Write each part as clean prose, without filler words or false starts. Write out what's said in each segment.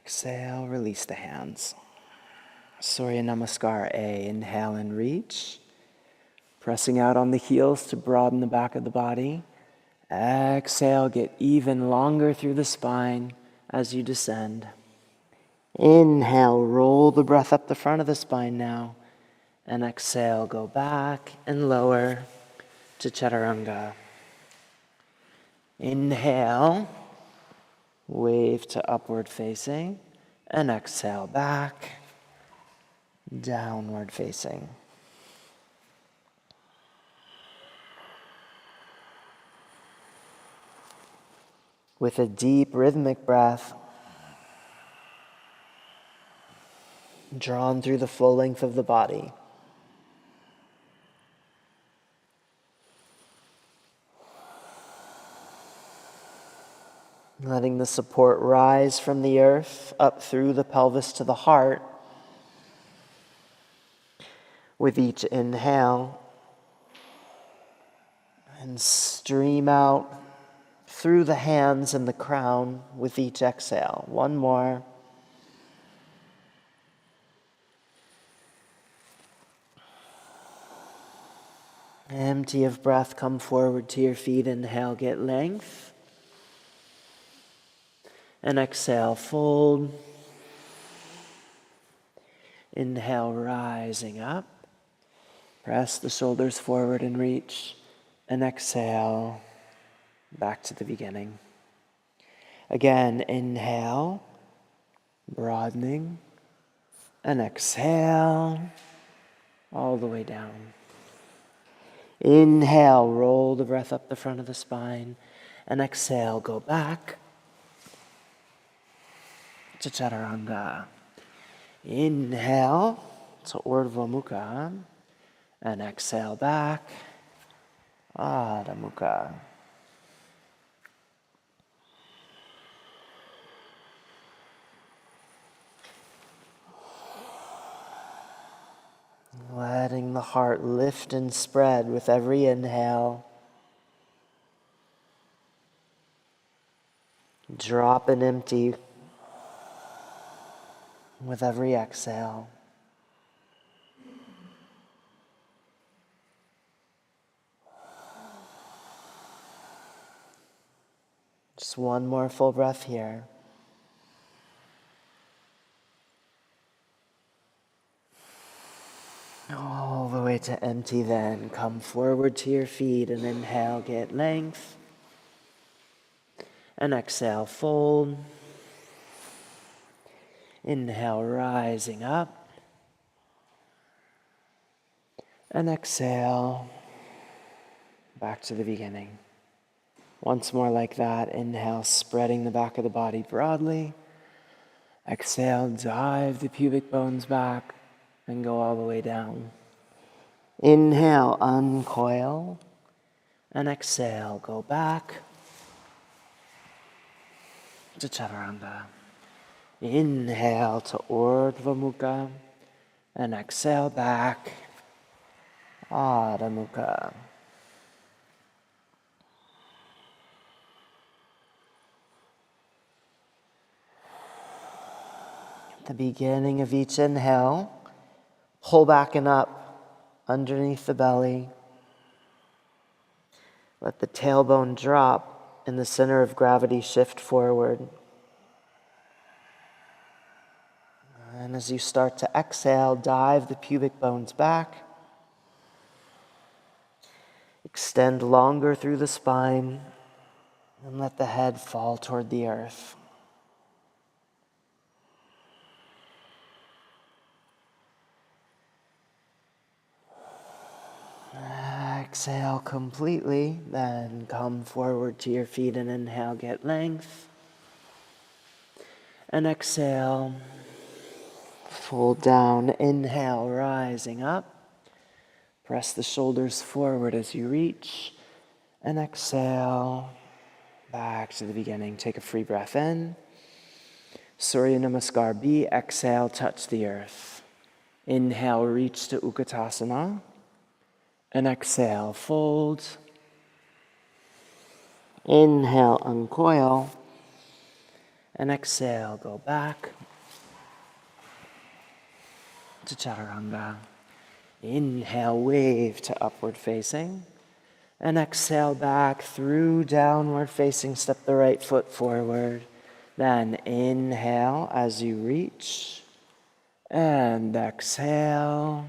Exhale, release the hands. Surya Namaskar A. Inhale and reach. Pressing out on the heels to broaden the back of the body. Exhale, get even longer through the spine as you descend. Inhale, roll the breath up the front of the spine now. And exhale, go back and lower to Chaturanga. Inhale, wave to upward facing. And exhale, back, downward facing. With a deep rhythmic breath, drawn through the full length of the body. Letting the support rise from the earth up through the pelvis to the heart. With each inhale, and stream out through the hands and the crown with each exhale. One more. Empty of breath, come forward to your feet. Inhale, get length. And exhale, fold. Inhale, rising up. Press the shoulders forward and reach. And exhale, back to the beginning. Again, inhale, broadening. And exhale, all the way down. Inhale, roll the breath up the front of the spine. And exhale, go back to Chaturanga. Inhale to Urdhva Mukha. And exhale back, Adho Mukha. Letting the heart lift and spread with every inhale. Drop and empty with every exhale. Just one more full breath here. All the way to empty then. Come forward to your feet and inhale, get length. And exhale, fold. Inhale, rising up. And exhale, back to the beginning. Once more like that. Inhale, spreading the back of the body broadly. Exhale, dive the pubic bones back and go all the way down. Inhale, uncoil. And exhale, go back to Chaturanga. Inhale to Urdhva Mukha. And exhale back, Adho Mukha. At the beginning of each inhale, pull back and up underneath the belly. Let the tailbone drop and the center of gravity shift forward. And as you start to exhale, dive the pubic bones back. Extend longer through the spine and let the head fall toward the earth. Exhale completely, then come forward to your feet and inhale, get length. And exhale, fold down, inhale, rising up. Press the shoulders forward as you reach. And exhale, back to the beginning. Take a free breath in. Surya Namaskar B, exhale, touch the earth. Inhale, reach to Utkatasana. And exhale, fold. Inhale, uncoil. And exhale, go back to chaturanga. Inhale, wave to upward facing. And exhale back through downward facing. Step the right foot forward. Then inhale as you reach. And exhale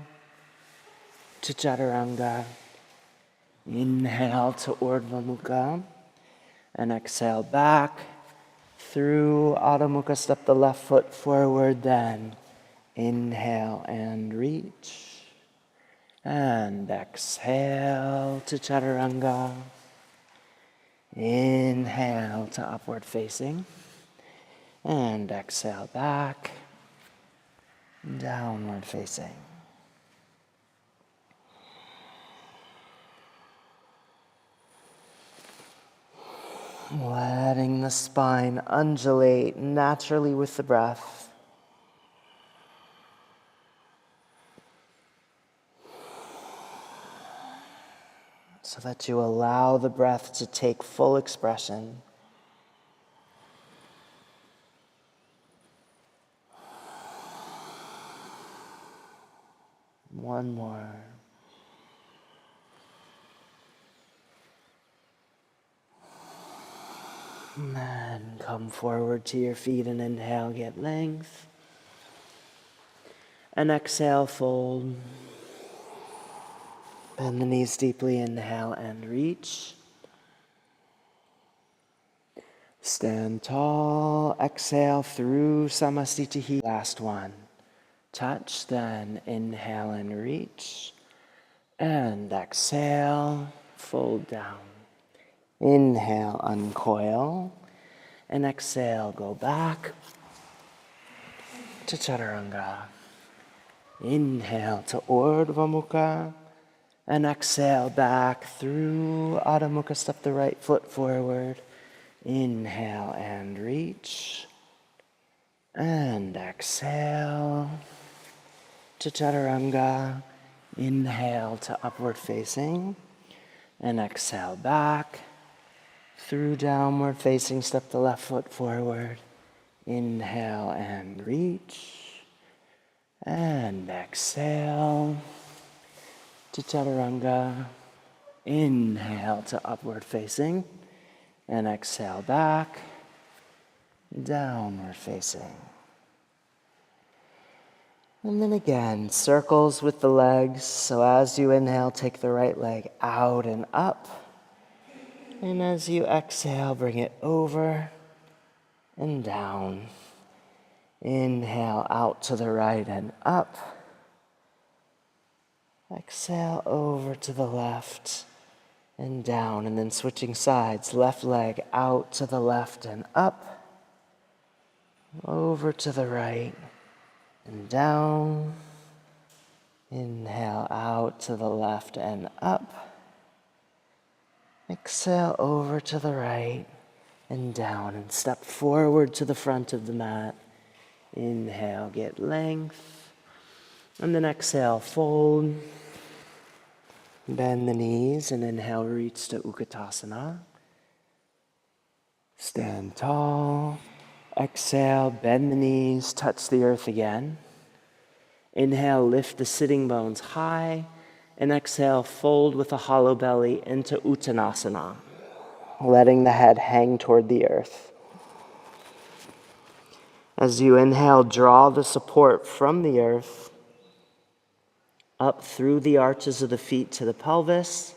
to chaturanga. Inhale to Urdhva Mukha. And exhale back through Adho Mukha. Step the left foot forward. Then inhale and reach. And exhale to chaturanga. Inhale to upward facing. And exhale back, downward facing. Letting the spine undulate naturally with the breath. So that you allow the breath to take full expression. One more. And then come forward to your feet and inhale, get length. And exhale, fold. Bend the knees deeply, inhale and reach. Stand tall, exhale through Samastitihi. Last one. Touch, then inhale and reach. And exhale, fold down. Inhale, uncoil. And exhale, go back to chaturanga. Inhale to Urdhva Mukha. And exhale back through Adho Mukha. Step the right foot forward. Inhale and reach. And exhale to chaturanga. Inhale to upward facing. And exhale back through downward facing. Step the left foot forward. Inhale and reach. And exhale to chaturanga. Inhale to upward facing. And exhale back, downward facing. And then again, circles with the legs. So as you inhale, take the right leg out and up. And as you exhale, bring it over and down. Inhale out to the right and up. Exhale over to the left and down, and then switching sides. Left leg out to the left and up. Over to the right and down. Inhale out to the left and up. Exhale over to the right and down, and step forward to the front of the mat. Inhale, get length. And then exhale, fold. Bend the knees and inhale, reach to Utkatasana. Stand tall. Exhale, bend the knees, touch the earth again. Inhale, lift the sitting bones high. And exhale, fold with a hollow belly into Uttanasana, letting the head hang toward the earth. As you inhale, draw the support from the earth up through the arches of the feet to the pelvis.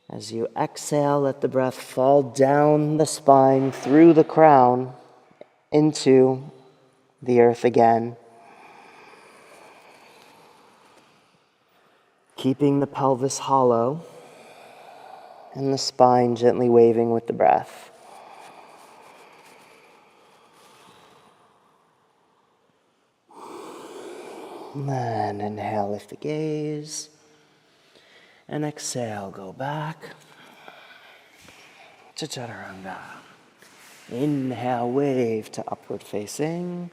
As you exhale, let the breath fall down the spine through the crown into the earth again. Keeping the pelvis hollow and the spine gently waving with the breath. And inhale, lift the gaze. And exhale, go back to chaturanga. Inhale, wave to upward facing.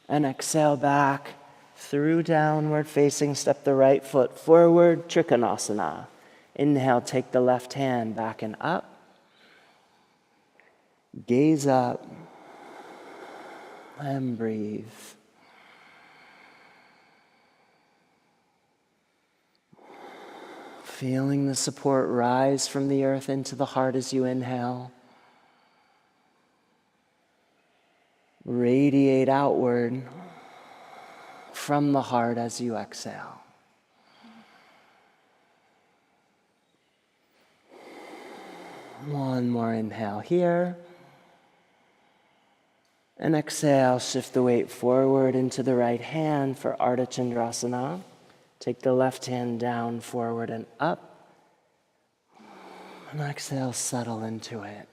And exhale back through downward facing. Step the right foot forward, Trikonasana. Inhale, take the left hand back and up. Gaze up. And breathe. Feeling the support rise from the earth into the heart as you inhale. Radiate outward from the heart as you exhale. One more inhale here. And exhale, shift the weight forward into the right hand for Ardha Chandrasana. Take the left hand down, forward, and up. And exhale, settle into it.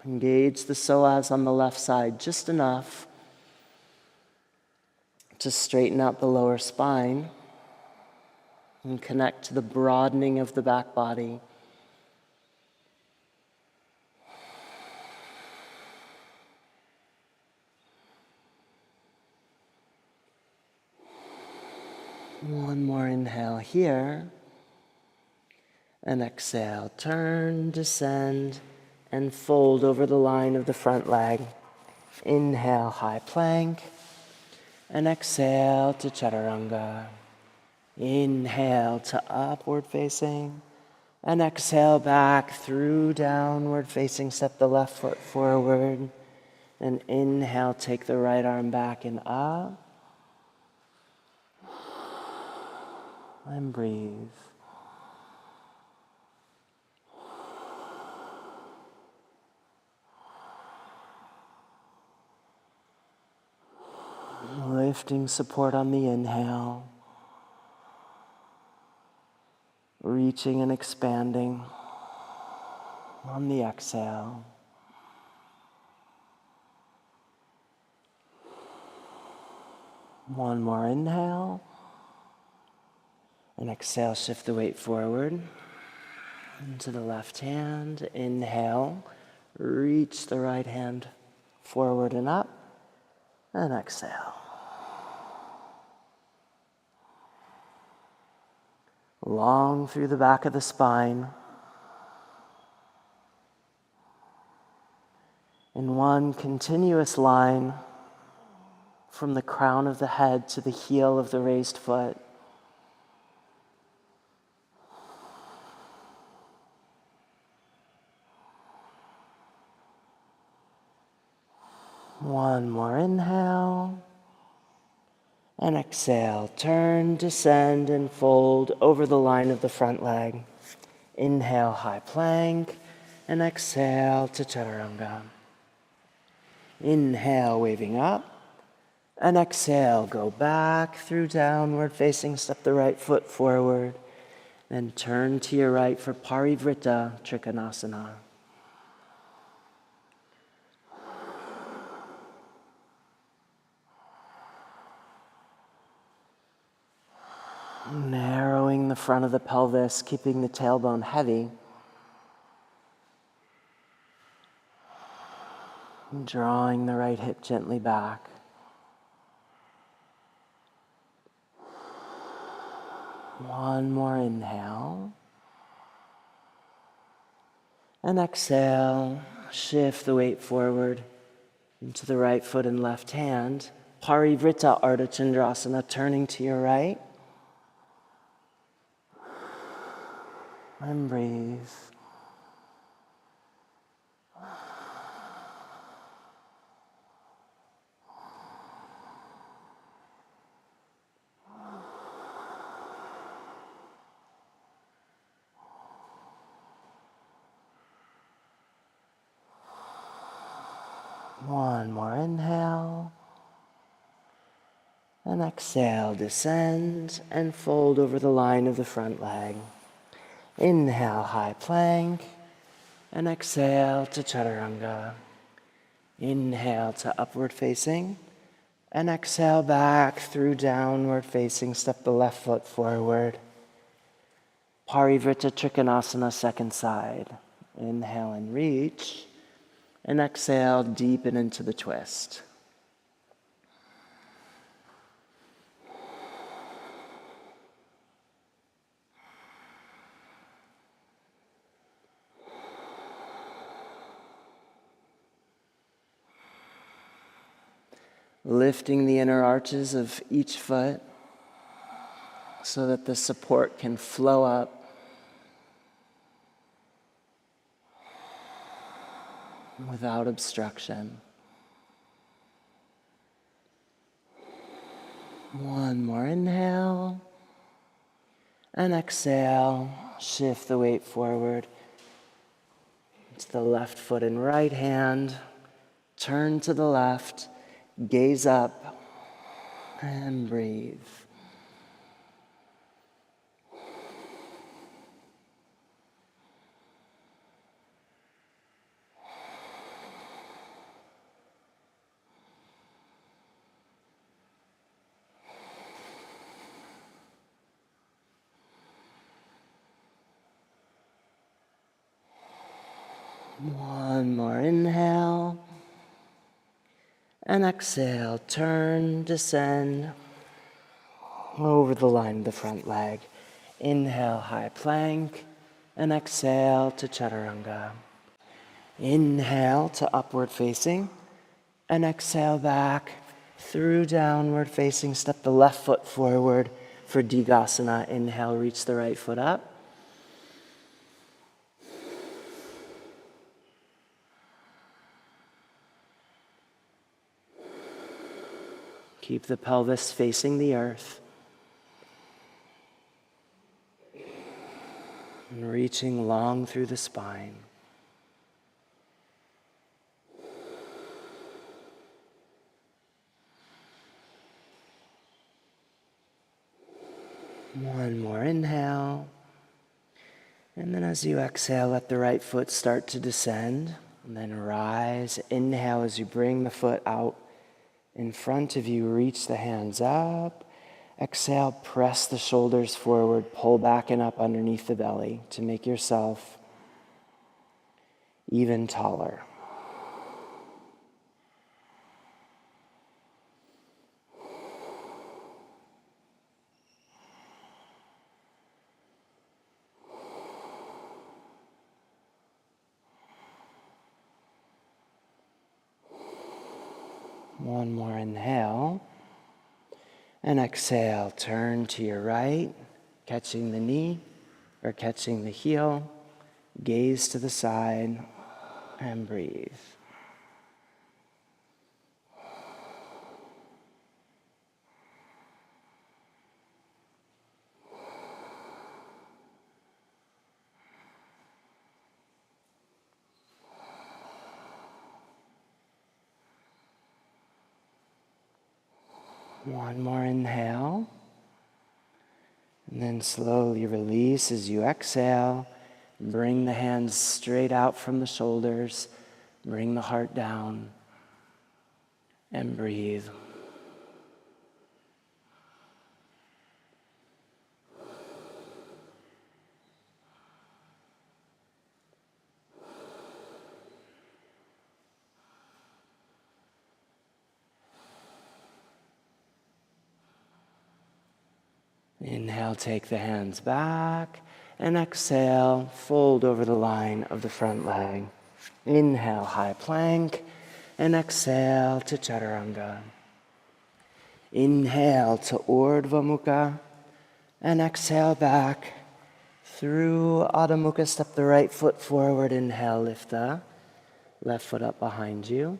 Engage the psoas on the left side just enough to straighten out the lower spine and connect to the broadening of the back body. One more inhale here. And exhale, turn, descend, and fold over the line of the front leg. Inhale, high plank. And exhale to chaturanga. Inhale to upward facing. And exhale back through downward facing. Step the left foot forward. And inhale, take the right arm back and up. And breathe. Lifting support on the inhale. Reaching and expanding on the exhale. One more inhale. And exhale, shift the weight forward into the left hand. Inhale, reach the right hand forward and up. And exhale. Long through the back of the spine. In one continuous line from the crown of the head to the heel of the raised foot. One more inhale. And exhale, turn, descend, and fold over the line of the front leg. Inhale, high plank, and exhale to chaturanga. Inhale, waving up, and exhale, go back through downward facing, step the right foot forward, then turn to your right for Parivrtta Trikonasana. Narrowing the front of the pelvis, keeping the tailbone heavy. Drawing the right hip gently back. One more inhale. And exhale, shift the weight forward into the right foot and left hand. Parivrtta Ardha Chandrasana, turning to your right. And breathe. One more inhale. And exhale, descend and fold over the line of the front leg. Inhale, high plank, and exhale to chaturanga. Inhale to upward facing, and exhale back through downward facing. Step the left foot forward. Parivrtta Trikonasana, second side. Inhale and reach, and exhale, deepen into the twist. lifting the inner arches of each foot so that the support can flow up without obstruction. One more inhale, and exhale. Shift the weight forward to the left foot and right hand. Turn to the left, gaze up, and breathe. One more inhale, and exhale. Turn, descend over the line of the front leg. Inhale, high plank, and exhale to chaturanga. Inhale to upward facing, and exhale back through downward facing. Step the left foot forward for Digasana. Inhale, reach the right foot up. Keep the pelvis facing the earth. And reaching long through the spine. One more inhale. And then as you exhale, let the right foot start to descend. And then rise. Inhale as you bring the foot out in front of you. Reach the hands up. Exhale, press the shoulders forward. Pull back and up underneath the belly to make yourself even taller. One more inhale, and exhale, turn to your right, catching the knee or catching the heel, gaze to the side, and breathe. One more inhale, and then slowly release as you exhale. Bring the hands straight out from the shoulders, bring the heart down, and breathe. Inhale, take the hands back, and exhale, fold over the line of the front leg. Inhale, high plank, and exhale to chaturanga. Inhale to Urdhva Mukha, and exhale back through Adho Mukha. Step the right foot forward. Inhale, lift the left foot up behind you.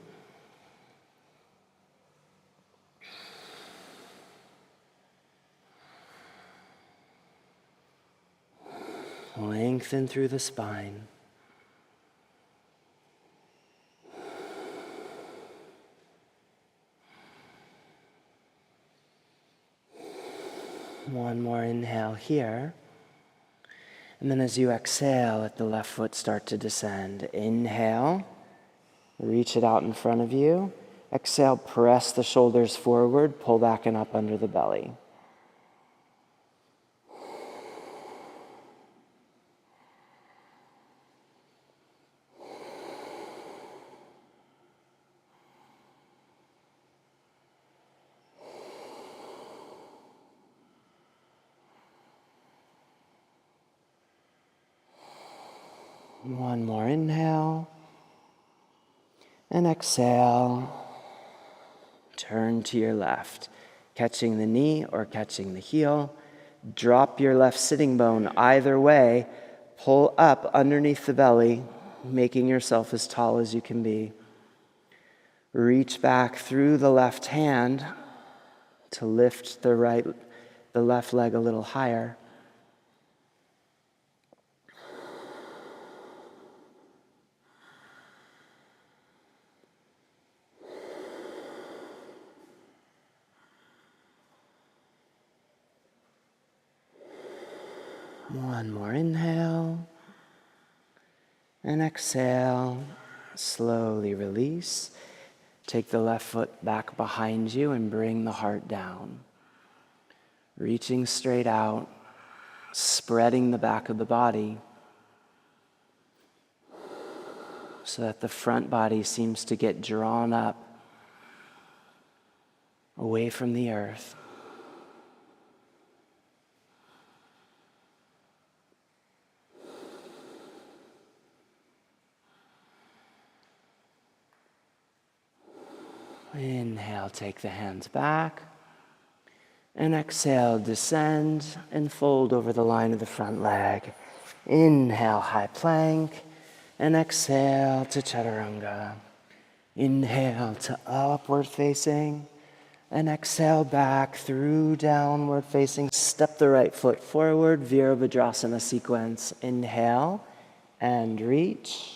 Lengthen through the spine. One more inhale here. And then as you exhale, let the left foot start to descend. Inhale, reach it out in front of you. Exhale, press the shoulders forward, pull back and up under the belly. One more inhale, and exhale. Turn to your left, catching the knee or catching the heel. Drop your left sitting bone either way. Pull up underneath the belly, making yourself as tall as you can be. Reach back through the left hand to lift the left leg a little higher. One more inhale and exhale. Slowly release. Take the left foot back behind you and bring the heart down. Reaching straight out, spreading the back of the body so that the front body seems to get drawn up away from the earth. Inhale, take the hands back. And exhale, descend and fold over the line of the front leg. Inhale, high plank. And exhale to chaturanga. Inhale to upward facing. And exhale back through downward facing. Step the right foot forward, Virabhadrasana sequence. Inhale and reach.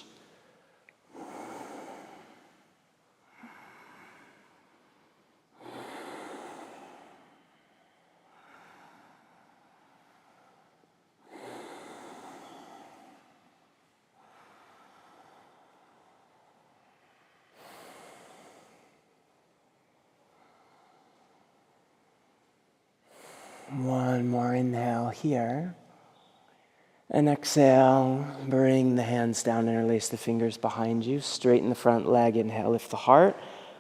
One more inhale here. And exhale, bring the hands down, interlace the fingers behind you. Straighten the front leg, inhale, lift the heart.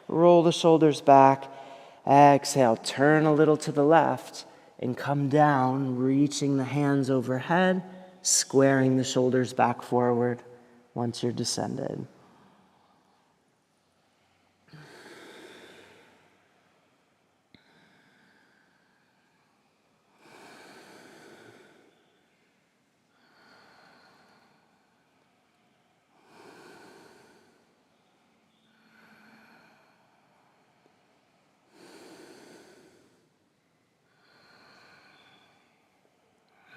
Roll the shoulders back. Exhale, turn a little to the left and come down, reaching the hands overhead, squaring the shoulders back forward once you're descended.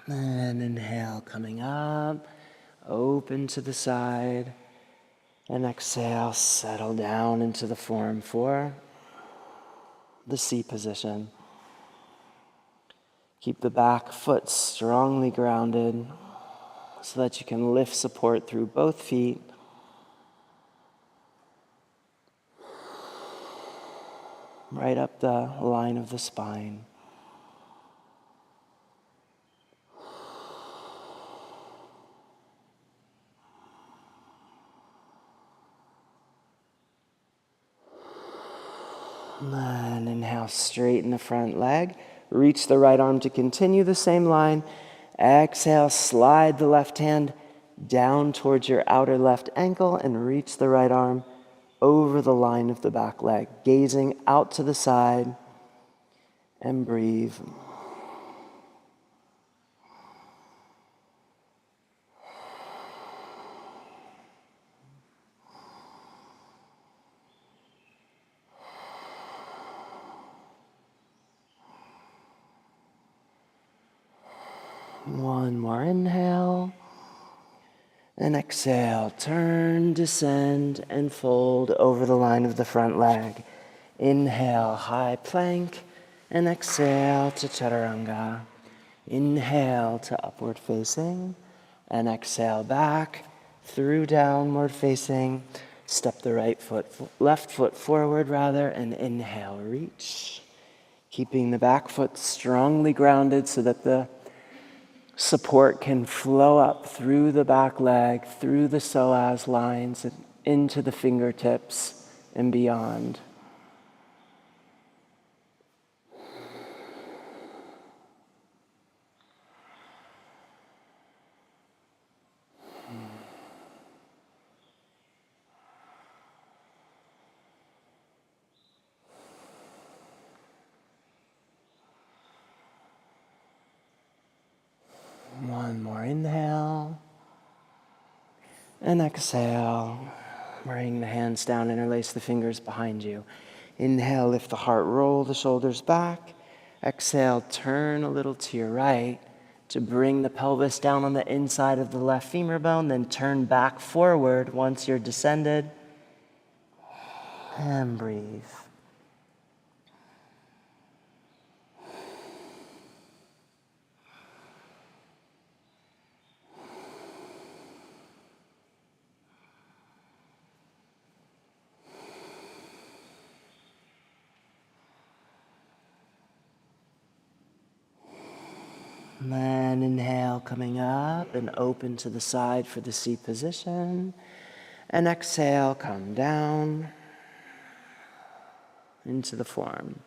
And inhale, coming up, open to the side. And exhale, settle down into the form for the C position. Keep the back foot strongly grounded so that you can lift support through both feet. Right up the line of the spine. And inhale, straighten the front leg. Reach the right arm to continue the same line. Exhale, slide the left hand down towards your outer left ankle and reach the right arm over the line of the back leg. Gazing out to the side and breathe. One more inhale. And exhale, turn, descend, and fold over the line of the front leg. Inhale, high plank, and exhale to chaturanga. Inhale to upward facing, and exhale back through downward facing. Step the left foot forward rather, and inhale, reach. Keeping the back foot strongly grounded so that the support can flow up through the back leg, through the psoas lines, and into the fingertips and beyond. inhale. And exhale. Bring the hands down, interlace the fingers behind you. Inhale, lift the heart, roll the shoulders back. Exhale, turn a little to your right to bring the pelvis down on the inside of the left femur bone, then turn back forward once you're descended. And breathe. And then inhale, coming up and open to the side for the C position. And exhale, come down into the form.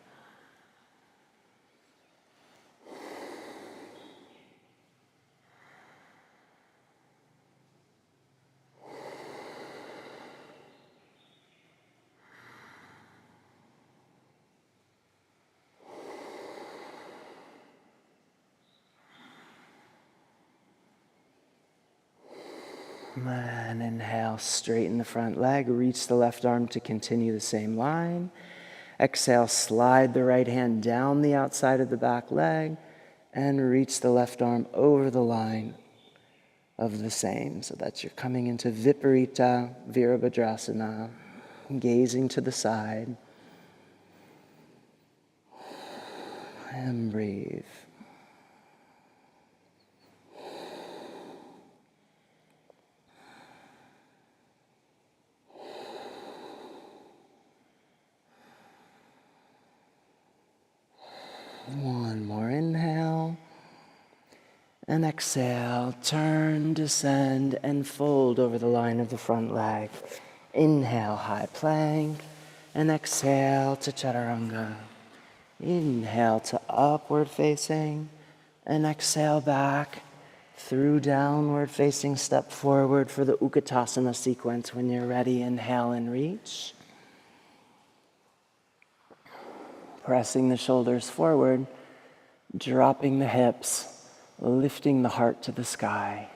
And inhale, straighten the front leg, reach the left arm to continue the same line. Exhale, slide the right hand down the outside of the back leg and reach the left arm over the line of the same. So that you're coming into Viparita Virabhadrasana, gazing to the side. And breathe. One more inhale. And exhale, turn, descend, and fold over the line of the front leg. Inhale, high plank. And exhale to chaturanga. Inhale to upward facing. And exhale back through downward facing step forward for the Utkatasana sequence. When you're ready, inhale and reach. Pressing the shoulders forward, dropping the hips, lifting the heart to the sky.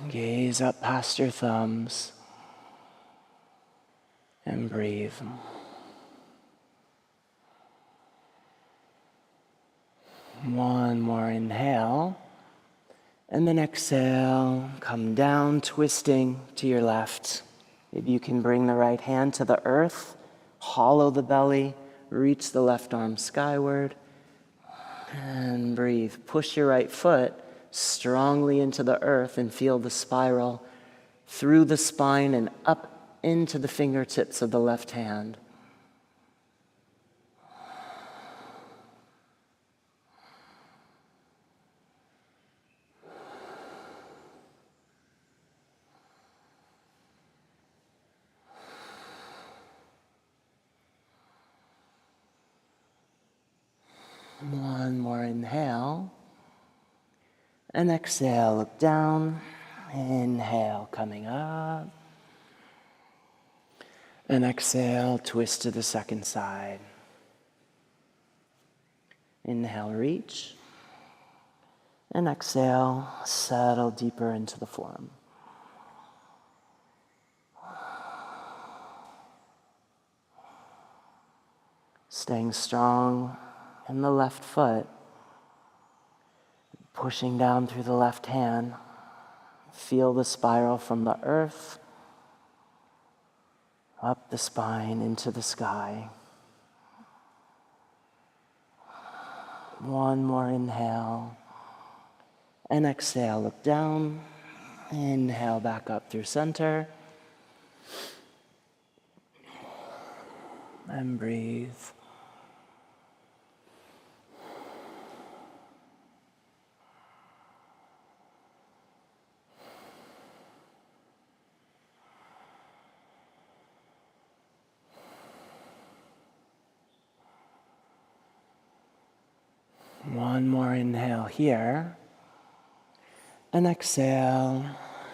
Gaze up past your thumbs and breathe. One more inhale, and then exhale, come down, twisting to your left. Maybe you can bring the right hand to the earth, hollow the belly, reach the left arm skyward, and breathe. Push your right foot strongly into the earth and feel the spiral through the spine and up into the fingertips of the left hand. One more inhale, and exhale, look down, inhale, coming up, and exhale, twist to the second side. Inhale, reach, and exhale, settle deeper into the form. Staying strong in the left foot, pushing down through the left hand. Feel the spiral from the earth, up the spine, into the sky. One more inhale, and exhale, look down. Inhale, back up through center. And breathe. One more inhale here, and exhale,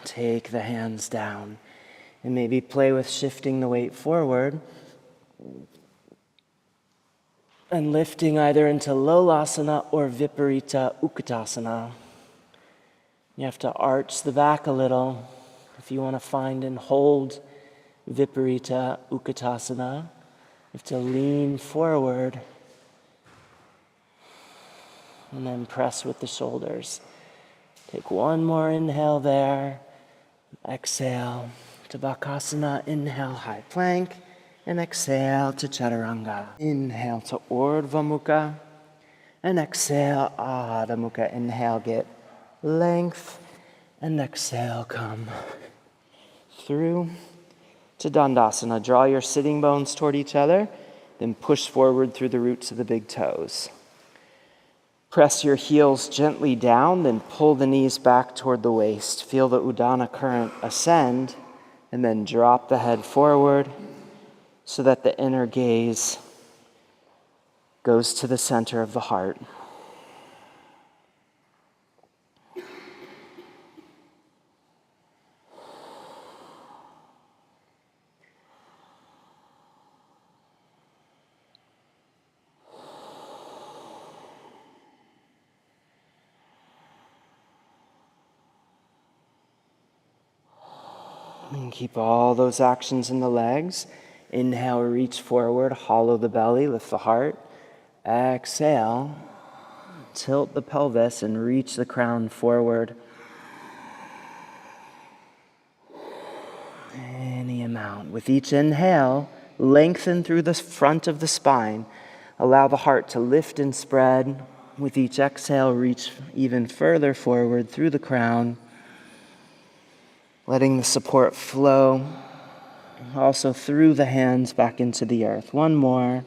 take the hands down. And maybe play with shifting the weight forward and lifting either into Lolasana or Viparita Utkatasana. You have to arch the back a little if you want to find and hold Viparita Utkatasana. You have to lean forward and then press with the shoulders. Take one more inhale there. Exhale to Bakasana. Inhale, high plank. And exhale to Chaturanga. Inhale to Urdhva Mukha. And exhale, Adho Mukha. Inhale, get length. And exhale, come through to Dandasana. Draw your sitting bones toward each other. Then push forward through the roots of the big toes. Press your heels gently down, then pull the knees back toward the waist. Feel the Udana current ascend, and then drop the head forward so that the inner gaze goes to the center of the heart. And keep all those actions in the legs. Inhale, reach forward, hollow the belly, lift the heart. Exhale, tilt the pelvis and reach the crown forward. Any amount. With each inhale, lengthen through the front of the spine. Allow the heart to lift and spread. With each exhale, reach even further forward through the crown. Letting the support flow, also through the hands back into the earth. One more.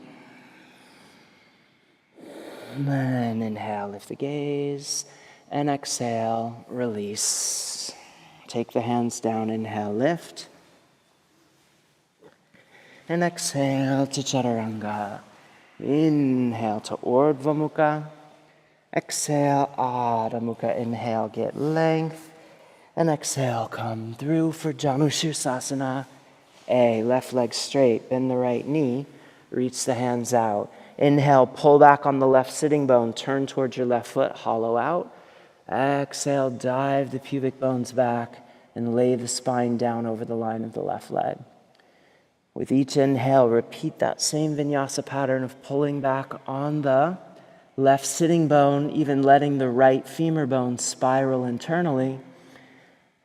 And then inhale, lift the gaze. And exhale, release. Take the hands down, inhale, lift. And exhale to Chaturanga. Inhale to Urdhva Mukha. Exhale, Adho Mukha. Inhale, get length. And exhale, come through for Janu Sirsasana. A, left leg straight, bend the right knee, reach the hands out. Inhale, pull back on the left sitting bone, turn towards your left foot, hollow out. Exhale, dive the pubic bones back and lay the spine down over the line of the left leg. With each inhale, repeat that same vinyasa pattern of pulling back on the left sitting bone, even letting the right femur bone spiral internally.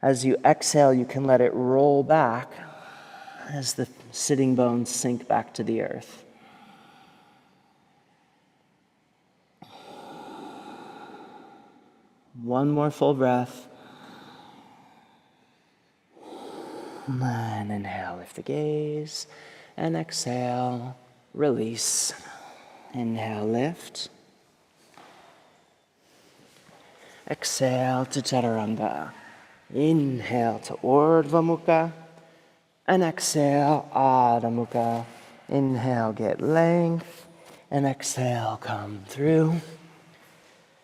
As you exhale, you can let it roll back as the sitting bones sink back to the earth. One more full breath. And inhale, lift the gaze. And exhale, release. Inhale, lift. Exhale to Chaturanga. Inhale to Urdhva Mukha. And exhale, Adho Mukha. Inhale, get length. And exhale, come through.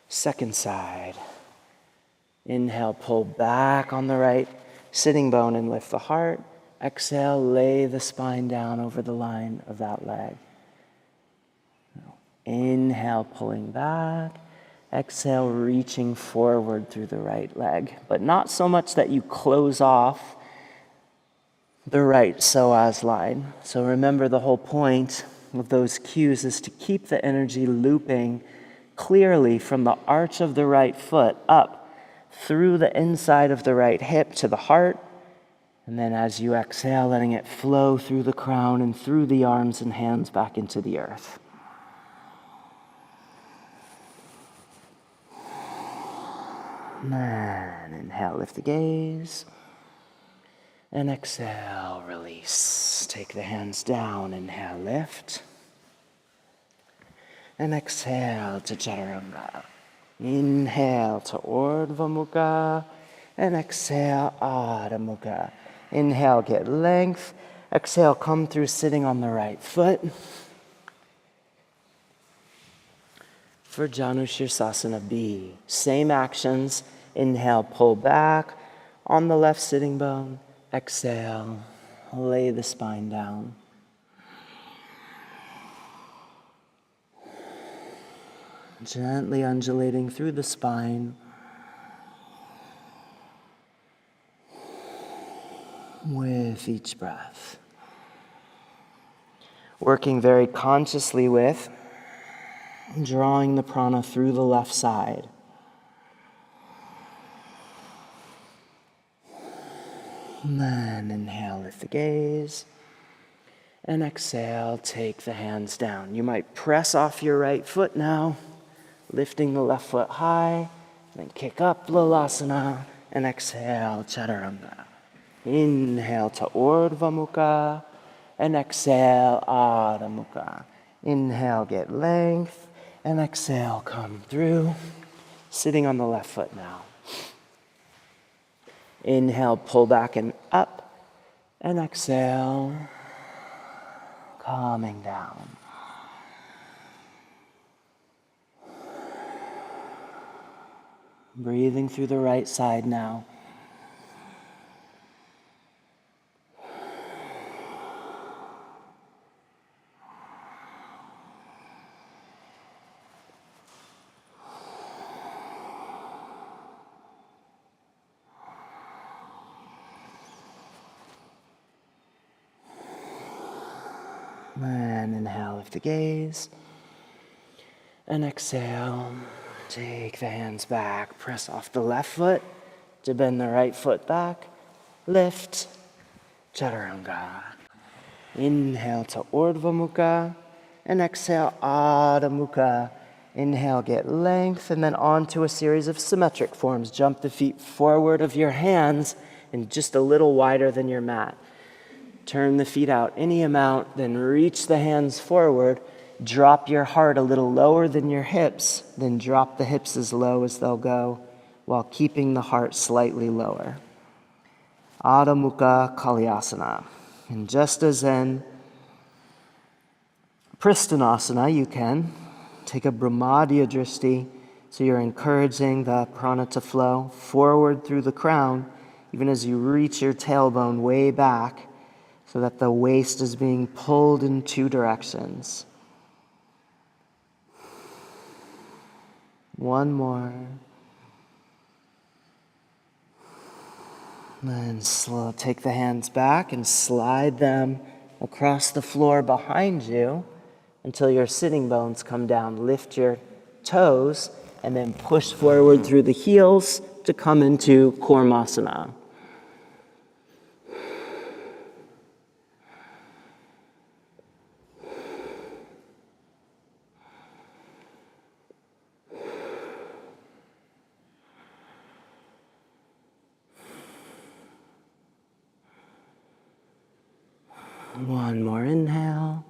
Second side. Inhale, pull back on the right sitting bone and lift the heart. Exhale, lay the spine down over the line of that leg. Inhale, pulling back. Exhale, reaching forward through the right leg, but not so much that you close off the right psoas line. So remember, the whole point of those cues is to keep the energy looping clearly from the arch of the right foot up through the inside of the right hip to the heart. And then as you exhale, letting it flow through the crown and through the arms and hands back into the earth. And inhale, lift the gaze. And exhale, release. Take the hands down, inhale, lift. And exhale to Chaturanga. Inhale to Urdhva Mukha. And exhale, Adho Mukha. Inhale, get length. Exhale, come through sitting on the right foot. For Janu Sirsasana B, same actions. Inhale, pull back on the left sitting bone. Exhale, Lay the spine down. Gently undulating through the spine. With each breath. Working very consciously with drawing the prana through the left side. And then inhale, lift the gaze. And exhale, take the hands down. You might press off your right foot now, lifting the left foot high, then kick up Lalasana, and exhale, Chaturanga. Inhale to Urdhva Mukha, and exhale, Adho Mukha. Inhale, get length, and exhale, come through. Sitting on the left foot now. Inhale, pull back and up, and exhale, calming down. Breathing through the right side now. And inhale, lift the gaze. And exhale, take the hands back. Press off the left foot to bend the right foot back. Lift, Chaturanga. Inhale to Urdhva Mukha. And exhale, Adho Mukha. Inhale, get length. And then onto a series of symmetric forms. Jump the feet forward of your hands and just a little wider than your mat. Turn the feet out any amount, then reach the hands forward. Drop your heart a little lower than your hips, then drop the hips as low as they'll go while keeping the heart slightly lower. Adho Mukha Kalyasana. And just as in Pristinasana, you can take a Brahmadya Drishti, so you're encouraging the prana to flow forward through the crown, even as you reach your tailbone way back, so that the waist is being pulled in two directions. One more. Then slow, take the hands back and slide them across the floor behind you until your sitting bones come down. Lift your toes and then push forward through the heels to come into Kurmasana. One more inhale.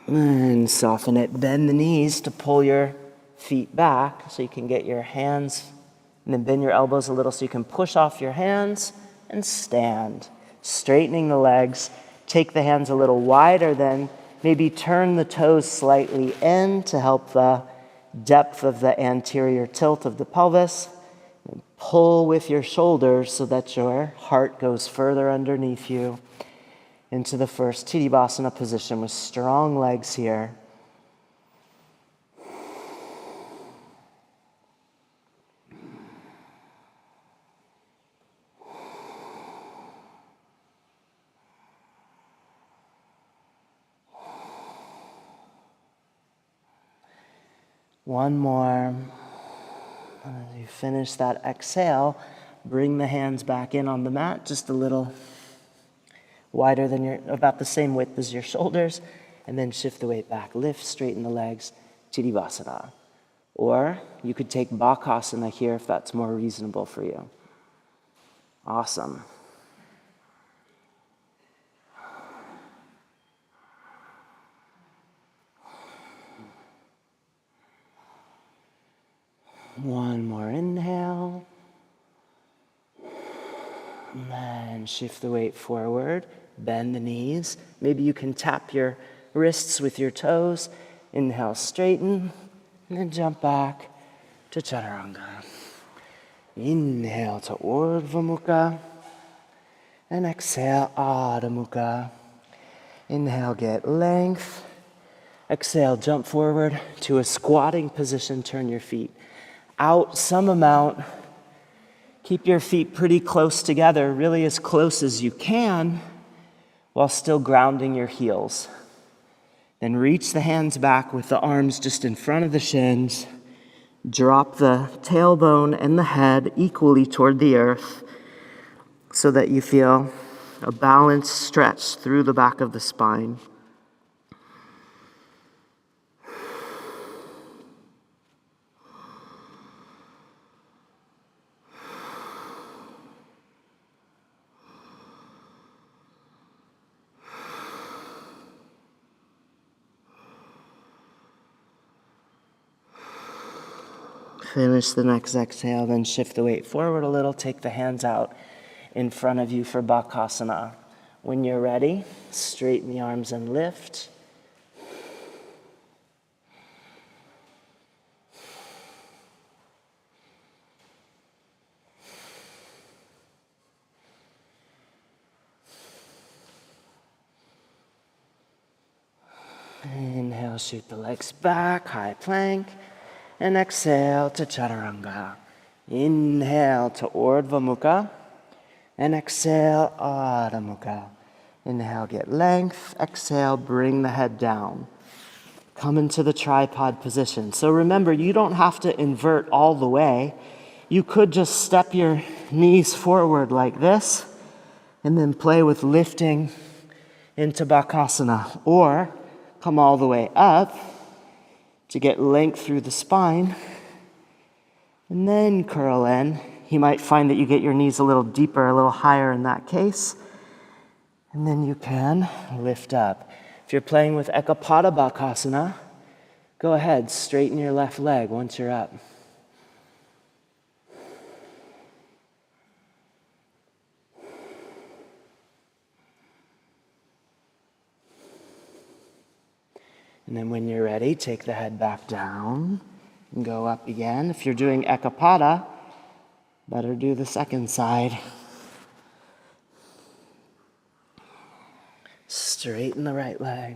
And soften it. Bend the knees to pull your feet back so you can get your hands, and then bend your elbows a little so you can push off your hands and stand. Straightening the legs. Take the hands a little wider, then maybe turn the toes slightly in to help the depth of the anterior tilt of the pelvis. And pull with your shoulders so that your heart goes further underneath you into the first Tadasana position with strong legs here. One more. As you finish that exhale, bring the hands back in on the mat, just a little wider than about the same width as your shoulders, and then shift the weight back. Lift, straighten the legs, Tadasana. Or you could take Bakasana here if that's more reasonable for you. Awesome. One more inhale. And then shift the weight forward, bend the knees. Maybe you can tap your wrists with your toes. Inhale, straighten, and then jump back to Chaturanga. Inhale to Urdhva Mukha, And exhale, Adho Mukha. Inhale, get length. Exhale, jump forward to a squatting position. Turn your feet out some amount. Keep your feet pretty close together, really as close as you can, while still grounding your heels. Then reach the hands back with the arms just in front of the shins. Drop the tailbone and the head equally toward the earth so that you feel a balanced stretch through the back of the spine. Finish the next exhale, then shift the weight forward a little. Take the hands out in front of you for Bakasana. When you're ready, straighten the arms and lift. Inhale, shoot the legs back, high plank. And exhale to Chaturanga. Inhale to Urdhva Mukha. And exhale, Adho Mukha. Inhale, get length. Exhale, bring the head down. Come into the tripod position. So remember, you don't have to invert all the way. You could just step your knees forward like this and then play with lifting into Bakasana. Or come all the way up to get length through the spine, and then curl in. You might find that you get your knees a little deeper, a little higher in that case, and then you can lift up. If you're playing with Ekapada Bakasana, go ahead, straighten your left leg once you're up. And then when you're ready, take the head back down and go up again. If you're doing Ekapada, better do the second side. Straighten the right leg.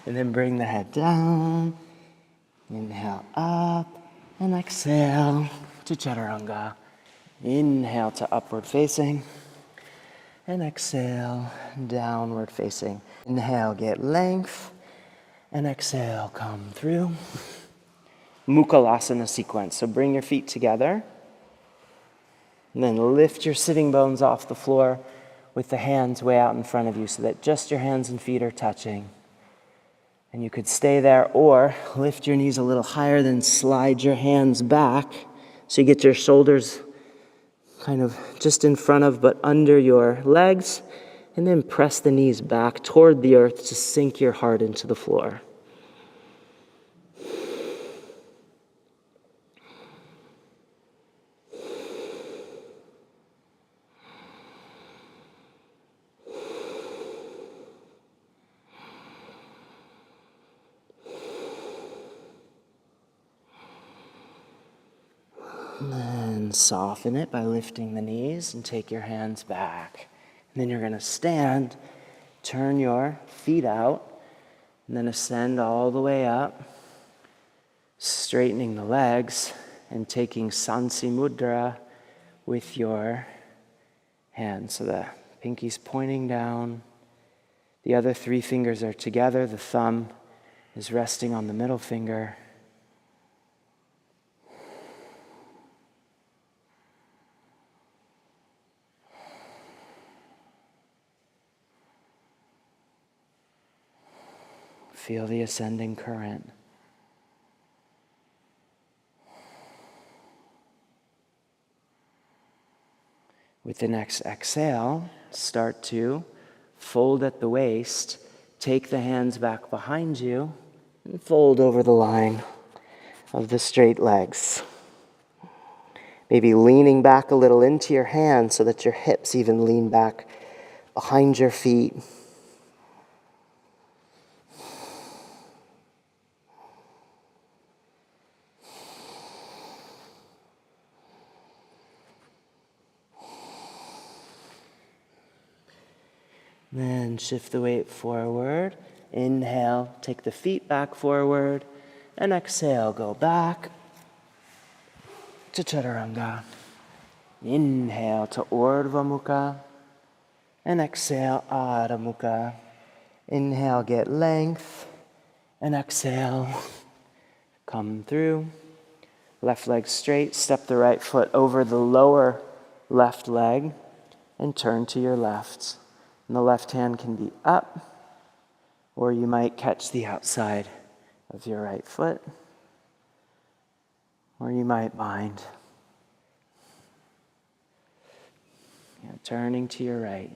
And then bring the head down. Inhale up and exhale to Chaturanga. Inhale to upward facing. And exhale, downward facing. Inhale, get length. And exhale, come through. Mukhalasana sequence. So bring your feet together. And then lift your sitting bones off the floor with the hands way out in front of you so that just your hands and feet are touching. And you could stay there or lift your knees a little higher, then slide your hands back so you get your shoulders kind of just in front of but under your legs, and then press the knees back toward the earth to sink your heart into the floor. And then soften it by lifting the knees and take your hands back. And then you're going to stand, turn your feet out, and then ascend all the way up, straightening the legs and taking Sansi Mudra with your hands. So the pinky's pointing down, the other three fingers are together, the thumb is resting on the middle finger. Feel the ascending current. With the next exhale, start to fold at the waist, take the hands back behind you, and fold over the line of the straight legs. Maybe leaning back a little into your hands so that your hips even lean back behind your feet. Then shift the weight forward. Inhale, take the feet back forward. And exhale, go back to Chaturanga. Inhale to Urdhva Mukha. And exhale, Adho Mukha. Inhale, get length. And exhale, come through. Left leg straight. Step the right foot over the lower left leg. And turn to your left. And the left hand can be up, or you might catch the outside of your right foot, or you might bind. Turning to your right.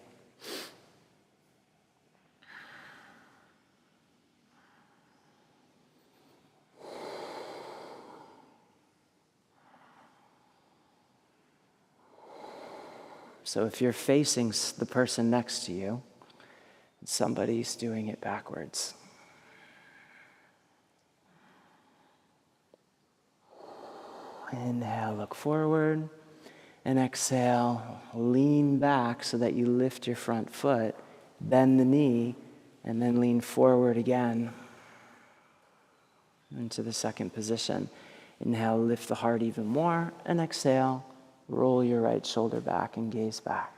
So if you're facing the person next to you, somebody's doing it backwards. Inhale, look forward. And exhale, lean back so that you lift your front foot, bend the knee, and then lean forward again into the second position. Inhale, lift the heart even more, and exhale, roll your right shoulder back and gaze back.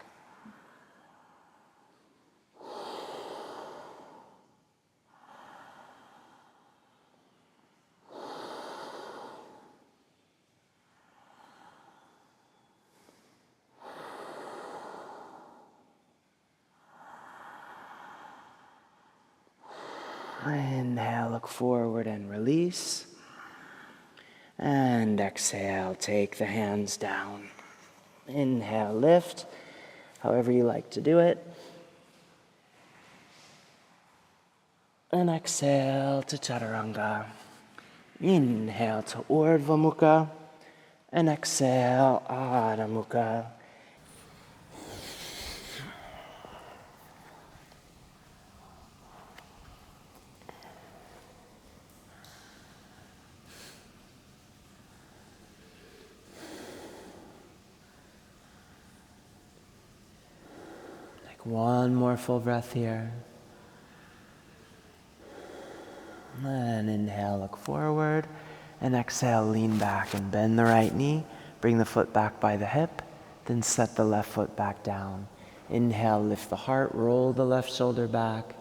Inhale, look forward and release. And exhale, take the hands down. Inhale, lift, however you like to do it. And exhale to Chaturanga. Inhale to Urdhva Mukha. And exhale, Adho Mukha. One more full breath here. And inhale, look forward. And exhale, lean back and bend the right knee. Bring the foot back by the hip. Then set the left foot back down. Inhale, lift the heart, roll the left shoulder back.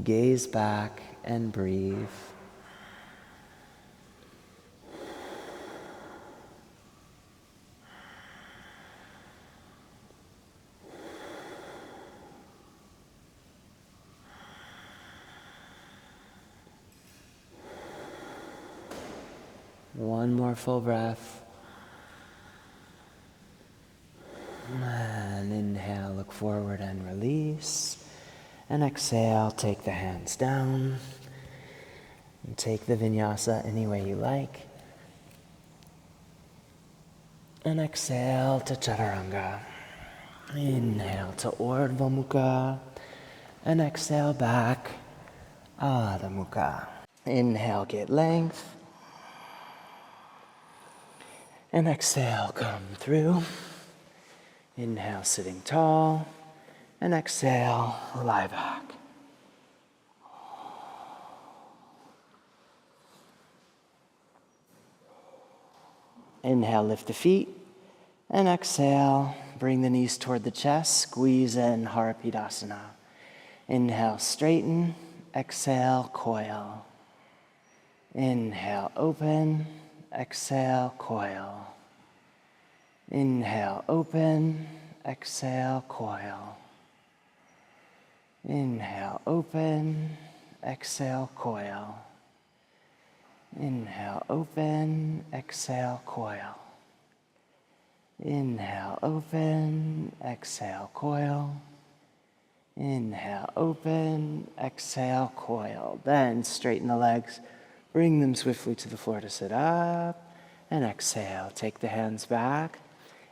Gaze back and breathe. One more full breath. And inhale, look forward and release. And exhale, take the hands down. And take the vinyasa any way you like. And exhale to Chaturanga. Inhale to Urdhva Mukha. And exhale back, Adho Mukha. Inhale, get length. And exhale, come through. Inhale, sitting tall. And exhale, lie back. Inhale, lift the feet. And exhale, bring the knees toward the chest. Squeeze in Harapidasana. Inhale, straighten. Exhale, coil. Inhale, open. Exhale, coil. Inhale, open. Exhale, coil. Inhale, open. Exhale, coil. Inhale, open. Exhale, coil. Inhale, open. Exhale, coil. Inhale, open. Exhale, coil. Then straighten the legs. Bring them swiftly to the floor to sit up. And exhale, take the hands back.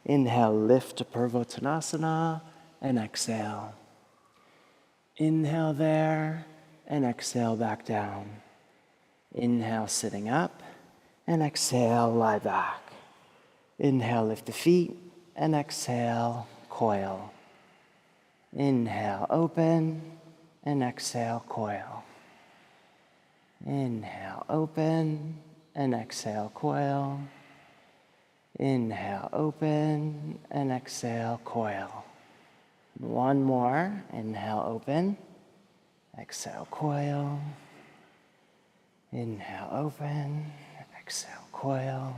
Inhale, lift to Purvottanasana. And exhale, Inhale there, and exhale back down. Inhale, sitting up, and exhale, lie back. Inhale, lift the feet, and exhale, coil. Inhale, open, and exhale, coil. Inhale, open, and exhale, coil. Inhale, open, and exhale, coil. One more. Inhale, open. Exhale, coil. Inhale, open. Exhale, coil.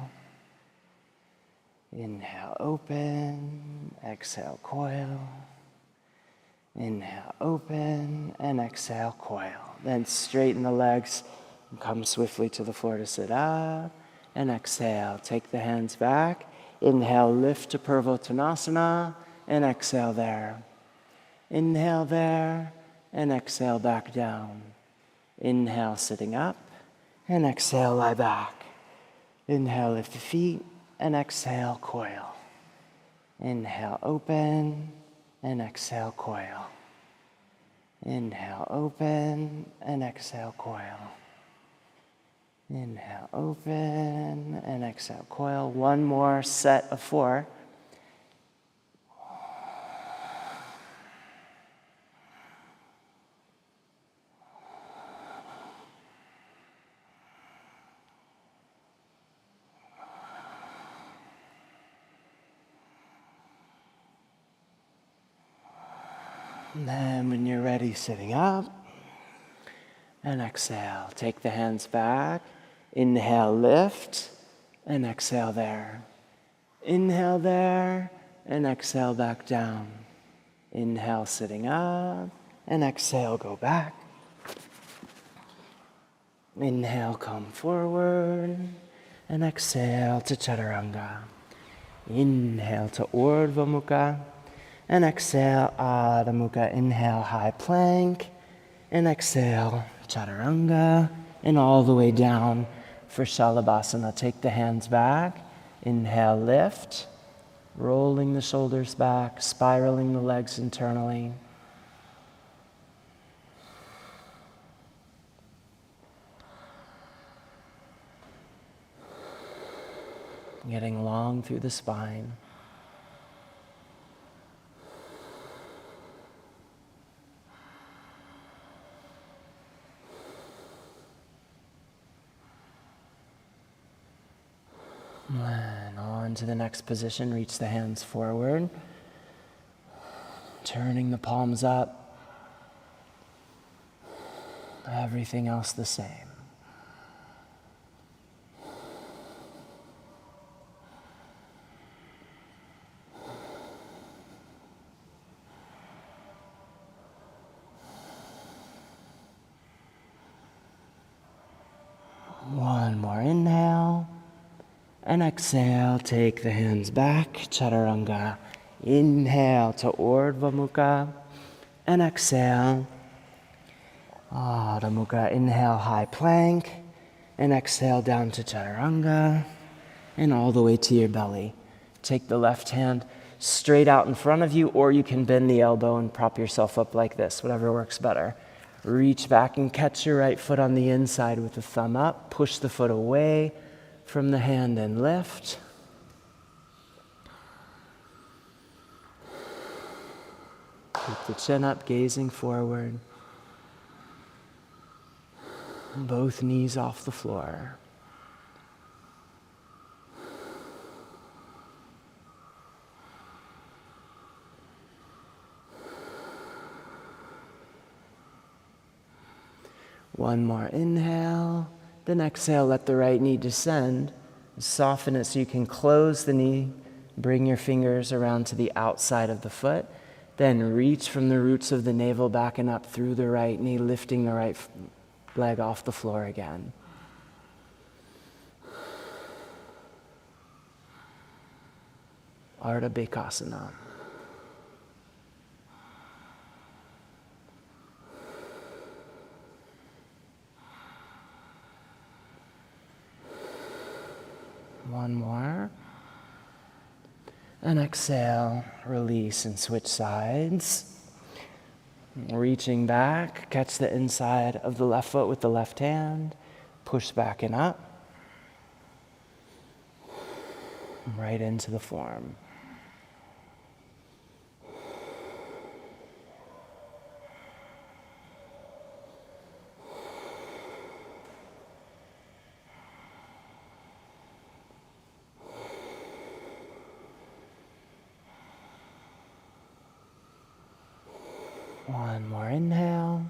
Inhale, open. Exhale, coil. Inhale, open, and exhale, coil. Then straighten the legs and come swiftly to the floor to sit up. And exhale, take the hands back. Inhale, lift to Purvottanasana, and exhale there. Inhale there, and exhale back down. Inhale, sitting up, and exhale, lie back. Inhale, lift the feet, and exhale, coil. Inhale, open, and exhale, coil. Inhale, open, and exhale, coil. Inhale, open, and exhale, coil. One more set of 4. And then when you're ready, sitting up, and exhale. Take the hands back. Inhale, lift, and exhale there. Inhale there, and exhale back down. Inhale, sitting up, and exhale, go back. Inhale, come forward, and exhale to Chaturanga. Inhale to Urdhva Mukha, and exhale Adho Mukha. Inhale, high plank, and exhale Chaturanga, and all the way down for Shalabhasana. Take the hands back. Inhale, lift, rolling the shoulders back, spiraling the legs internally. Getting long through the spine. And on to the next position, reach the hands forward, turning the palms up, everything else the same. One more inhale. And exhale, take the hands back, Chaturanga. Inhale to Urdhva Mukha. And exhale, Adho Mukha. Inhale, high plank. And exhale down to Chaturanga. And all the way to your belly. Take the left hand straight out in front of you, or you can bend the elbow and prop yourself up like this, whatever works better. Reach back and catch your right foot on the inside with the thumb up. Push the foot away from the hand and lift. Keep the chin up, gazing forward. Both knees off the floor. One more inhale. Then exhale, let the right knee descend. Soften it so you can close the knee. Bring your fingers around to the outside of the foot. Then reach from the roots of the navel back and up through the right knee, lifting the right leg off the floor again. Ardha Bhekasana. One more. And exhale, release and switch sides. Reaching back, catch the inside of the left foot with the left hand, push back and up, right into the form. One more inhale,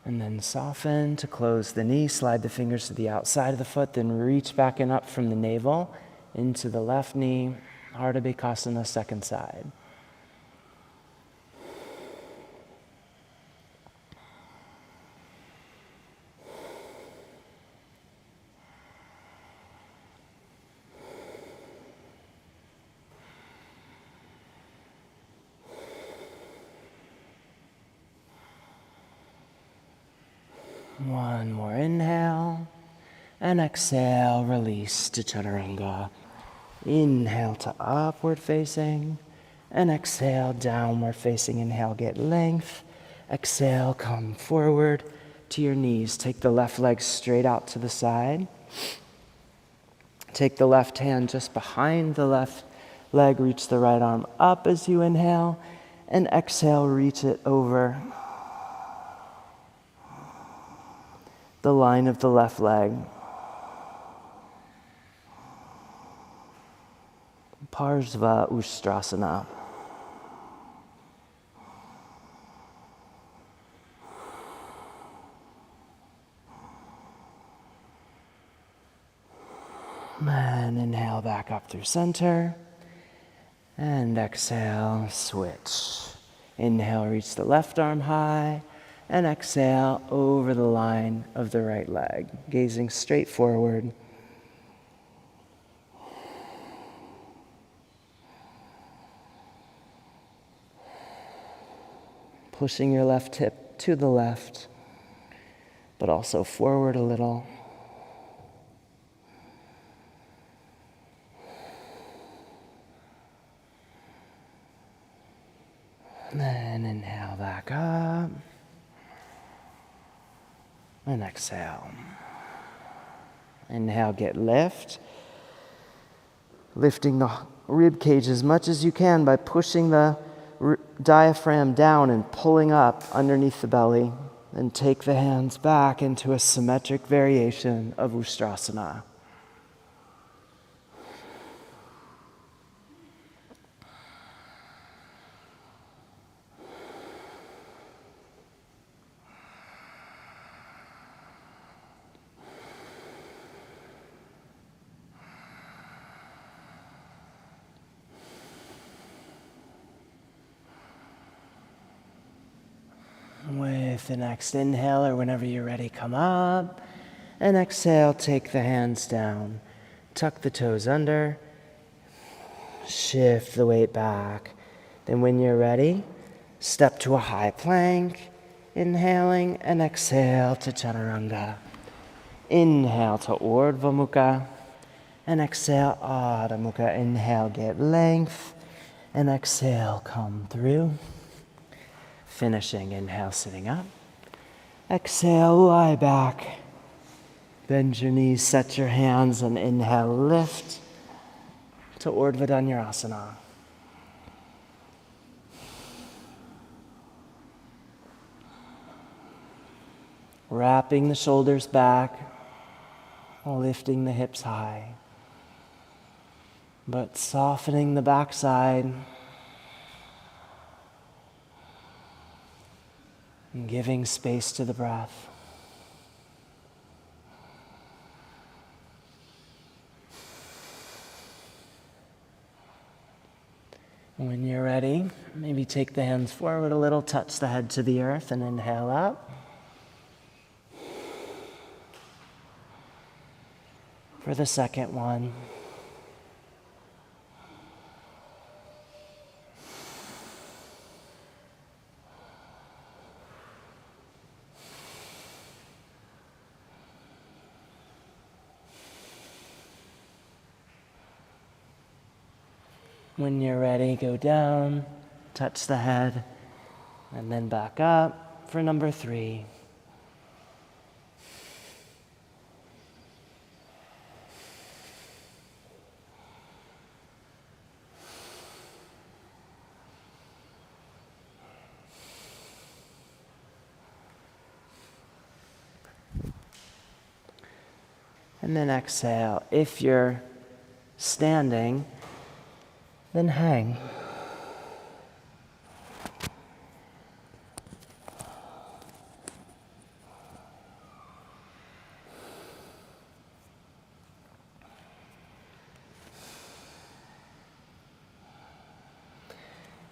and then soften to close the knee. Slide the fingers to the outside of the foot, then reach back and up from the navel into the left knee, Ardha Bhekasana, second side. One more inhale, and exhale, release to Chaturanga. Inhale to upward facing, and exhale, downward facing. Inhale, get length. Exhale, come forward to your knees. Take the left leg straight out to the side. Take the left hand just behind the left leg. Reach the right arm up as you inhale, and exhale, reach it over the line of the left leg. Parsva Ustrasana. And inhale back up through center. And exhale, switch. Inhale, reach the left arm high. And exhale over the line of the right leg, gazing straight forward. Pushing your left hip to the left, but also forward a little. And then inhale back up. And exhale. Inhale, get lift. Lifting the rib cage as much as you can by pushing the diaphragm down and pulling up underneath the belly. Then take the hands back into a symmetric variation of Ustrasana. With the next inhale, or whenever you're ready, come up. And exhale, take the hands down. Tuck the toes under. Shift the weight back. Then when you're ready, step to a high plank. Inhaling and exhale to Chaturanga. Inhale to Urdhva Mukha. And exhale, Adho Mukha. Inhale, get length. And exhale, come through. Finishing, inhale, sitting up. Exhale, lie back. Bend your knees, set your hands, and inhale, lift to Urdhva Dhanurasana. Wrapping the shoulders back, lifting the hips high, but softening the backside. And giving space to the breath. When you're ready, maybe take the hands forward a little, touch the head to the earth, and inhale up. For the second one. When you're ready, go down, touch the head, And then back up for number 3. And then exhale. If you're standing, then hang.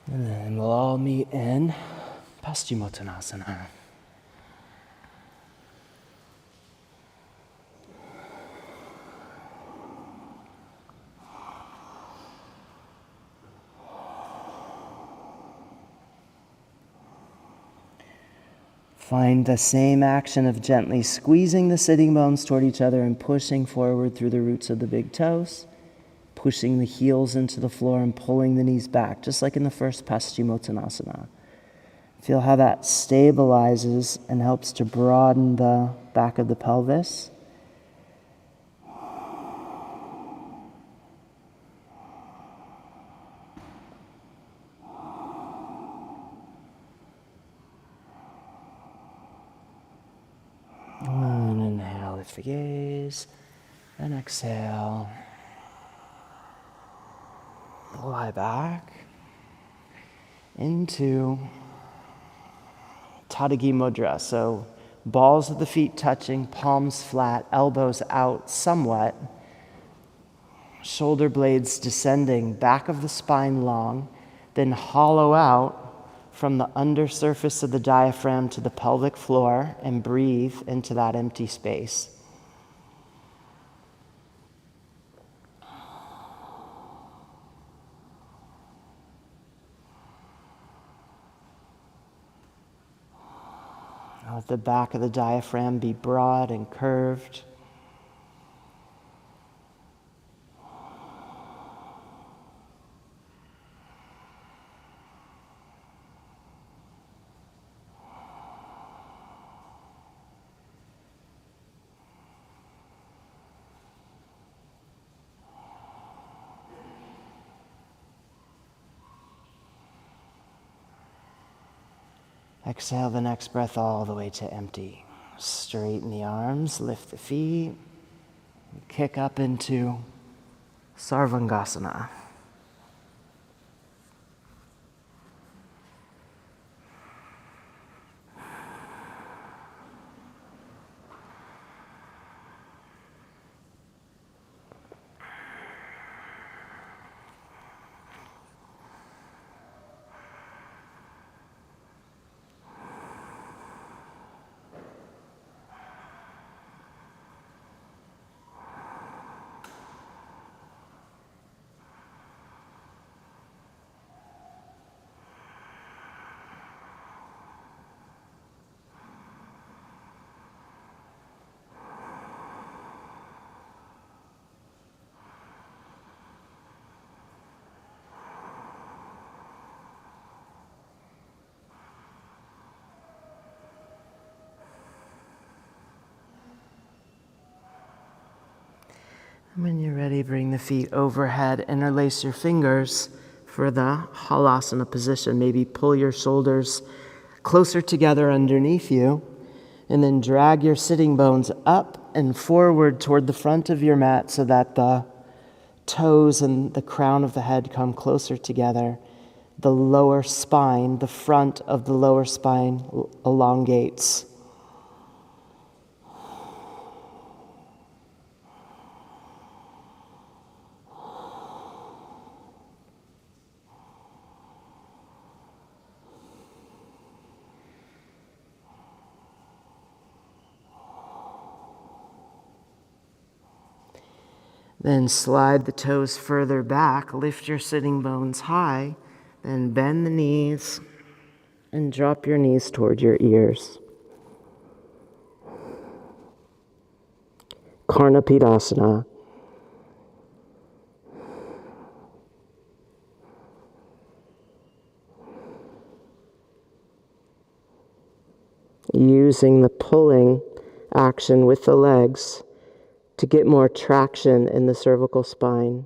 And then we'll all meet in Paschimottanasana. Find the same action of gently squeezing the sitting bones toward each other and pushing forward through the roots of the big toes, pushing the heels into the floor and pulling the knees back, just like in the first Paschimottanasana. Feel how that stabilizes and helps to broaden the back of the pelvis. And inhale, lift the gaze, and exhale. Lie back into Tadagi Mudra. So balls of the feet touching, palms flat, elbows out somewhat, shoulder blades descending, back of the spine long, then hollow out from the undersurface of the diaphragm to the pelvic floor and breathe into that empty space. Let the back of the diaphragm be broad and curved. Exhale the next breath all the way to empty. Straighten the arms, lift the feet, kick up into Sarvangasana. When you're ready, bring the feet overhead, interlace your fingers for the halasana position. Maybe pull your shoulders closer together underneath you, and then drag your sitting bones up and forward toward the front of your mat so that the toes and the crown of the head come closer together. The lower spine, the front of the lower spine elongates. Then slide the toes further back, lift your sitting bones high, then bend the knees and drop your knees toward your ears. Karnapidasana. using the pulling action with the legs to get more traction in the cervical spine.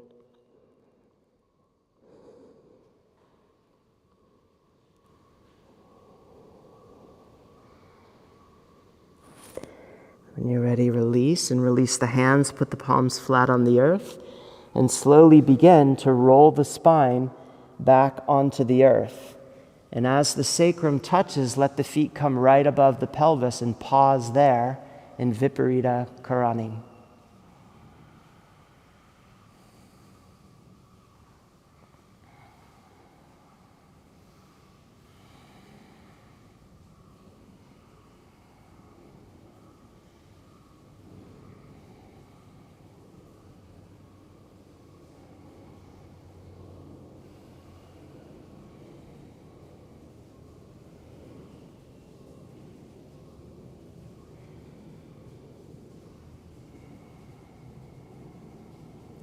When you're ready, release and release the hands. Put the palms flat on the earth and slowly begin to roll the spine back onto the earth. And as the sacrum touches, let the feet come right above the pelvis and pause there in Viparita Karani.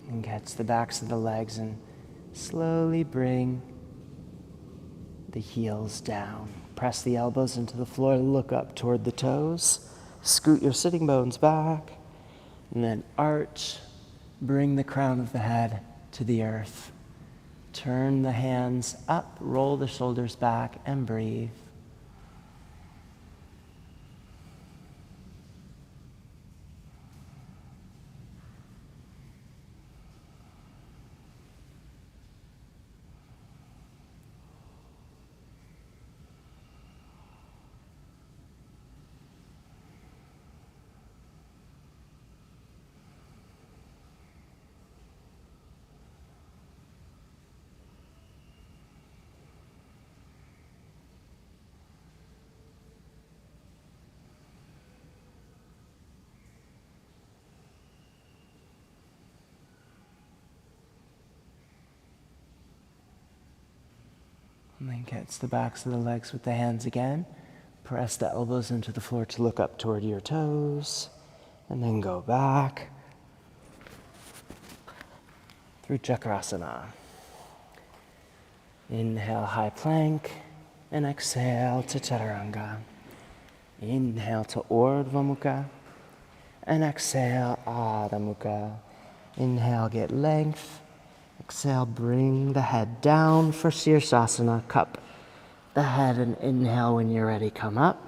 And catch the backs of the legs and slowly bring the heels down. Press the elbows into the floor, look up toward the toes. Scoot your sitting bones back, and then arch. Bring the crown of the head to the earth. Turn the hands up, roll the shoulders back, and breathe. And then catch the backs of the legs with the hands again. Press the elbows into the floor to look up toward your toes. And then go back through Chakrasana. Inhale, high plank. And exhale to Chaturanga. Inhale to Urdhva Mukha. And exhale, Adho Mukha. Inhale, get length. Exhale, bring the head down for Sirsasana. Cup the head and inhale when you're ready. Come up.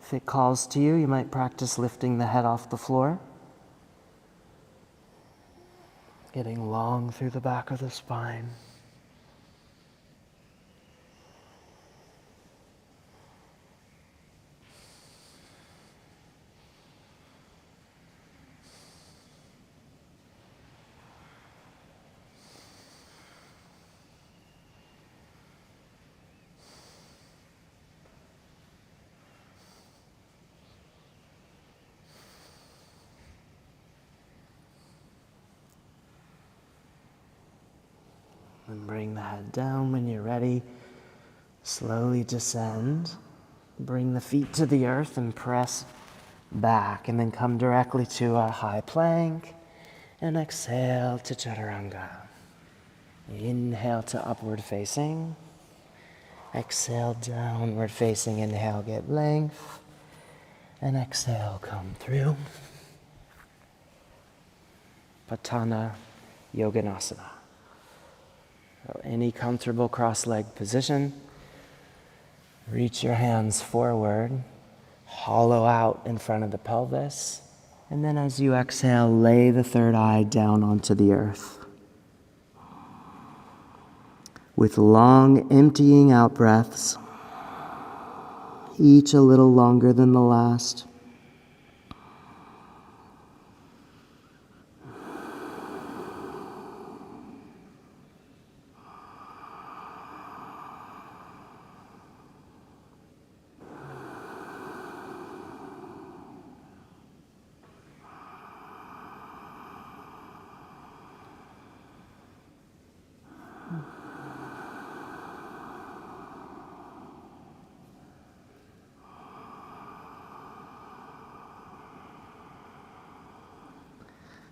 If it calls to you, you might practice lifting the head off the floor. Getting long through the back of the spine. And bring the head down when you're ready. Slowly descend. Bring the feet to the earth and press back. And then come directly to a high plank. And exhale to Chaturanga. Inhale to upward facing. Exhale, downward facing. Inhale, get length. And exhale, come through. Patana Yoganasana. So any comfortable cross-legged position. Reach your hands forward. Hollow out in front of the pelvis. And then as you exhale, lay the third eye down onto the earth. With long, emptying out breaths, each a little longer than the last.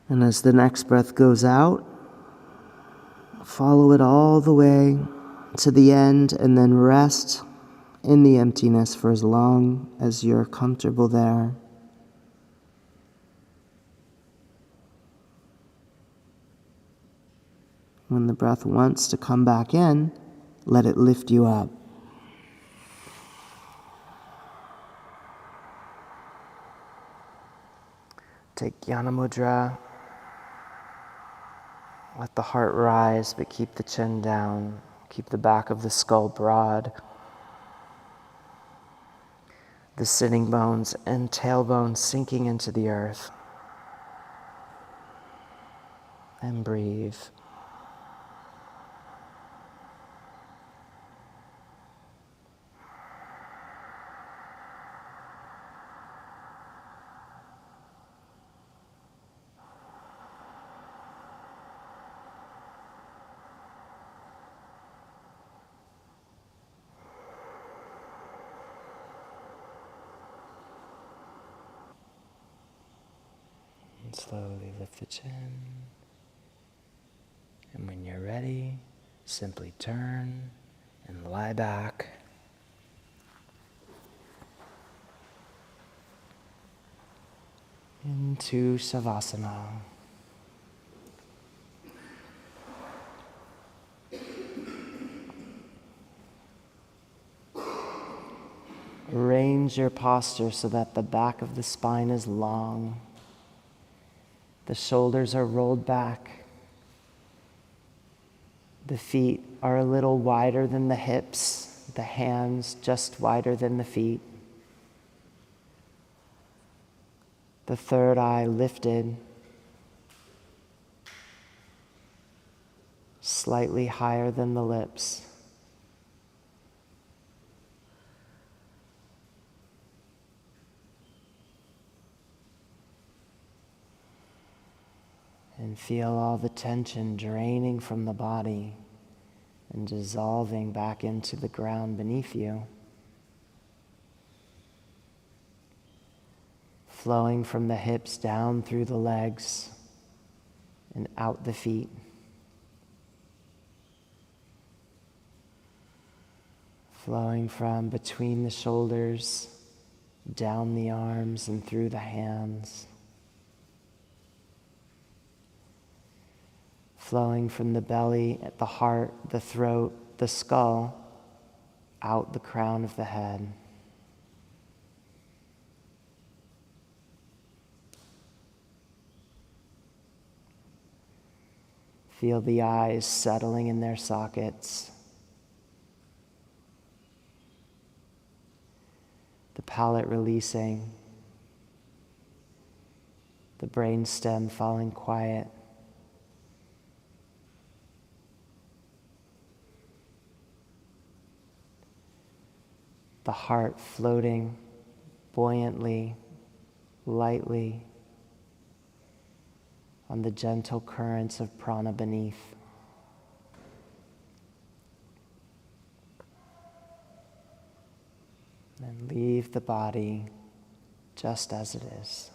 And as the next breath goes out, follow it all the way to the end and then rest in the emptiness for as long as you're comfortable there. When the breath wants to come back in, let it lift you up. Take Jnana Mudra. Let the heart rise, but keep the chin down. Keep the back of the skull broad. The sitting bones and tailbone sinking into the earth. And breathe. And slowly lift the chin. And when you're ready, simply turn and lie back. Into Savasana. Arrange your posture so that the back of the spine is long. The shoulders are rolled back. The feet are a little wider than the hips, the hands just wider than the feet. The third eye lifted, slightly higher than the lips. And feel all the tension draining from the body and dissolving back into the ground beneath you. Flowing from the hips down through the legs and out the feet. Flowing from between the shoulders, down the arms and through the hands. Flowing from the belly, at the heart, the throat, the skull, out the crown of the head. Feel the eyes settling in their sockets. The palate releasing. The brainstem falling quiet. The heart floating buoyantly, lightly on the gentle currents of prana beneath. And leave the body just as it is.